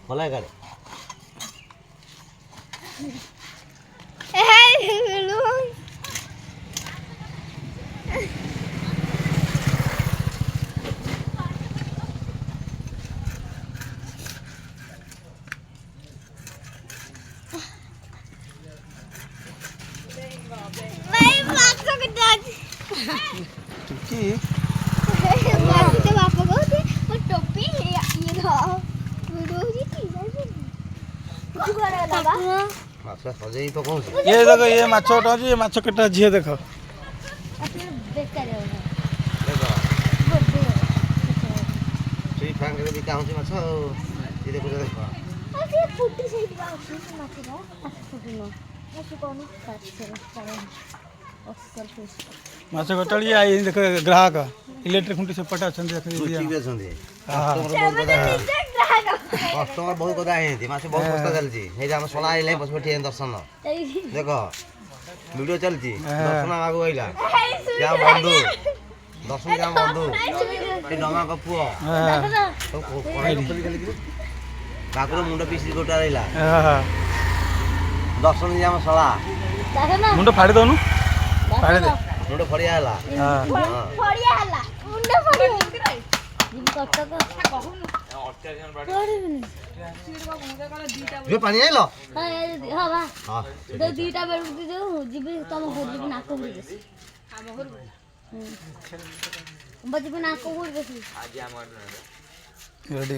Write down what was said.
গলায় গাড়ে কি মাছ সজেই তো কହୁଛି ये देखो ये माछ उठा ये माछ केटा झिए देख ଦେଖ ସେଇ ଫ୍ରାଙ୍କରେ ବିକା ହେଉଛି ମାଛ ଆଉ ଏ ଦେଖୁଛ ଦେଖ माछ कटाड़ी आई देख ग्राहक इलेक्ट्रिक खुंटी सेपटे अच्छा देख ଲୁଚିକି ଅଛନ୍ତି हाँ କଷ୍ଟମର ବହୁତ କଥା ହେଇନ୍ତି ମାଛ ବହୁତ କଷ୍ଟ ଚାଲିଛି ହେଇ ଆମ ଶଳା ଆଇଲେ ପଛପଟେ ଦର୍ଶନ ଦେଖ ଭିଡ଼ିଓ ଚାଲିଛି ଦର୍ଶନ ଆଗକୁ ଆଇଲା ସେ ଆମ ବନ୍ଧୁ ଦର୍ଶନ ଆମ ବନ୍ଧୁ ସେ ଡମାଙ୍କ ପୁଅ ଭାକୁର ମୁଣ୍ଡ ପିସି ଗୋଟା ରହିଲା ଦର୍ଶନ ଯେ ଆମ ଶଳା मुंड फाड़ी दउनु फाड़ी दे ମୁଣ୍ଡ ଫଡ଼ିଆ ହେଲା हाँ ଝିଅ ପାଣି ଆଇଲ ଦିଟା ବେଳକୁ ଯିବି ତମ ଘର ଯିବି ନାକ ଘୁରି ବେଶୀ ଯିବି ନାକ ଘୁରି ବେଶୀ रेडी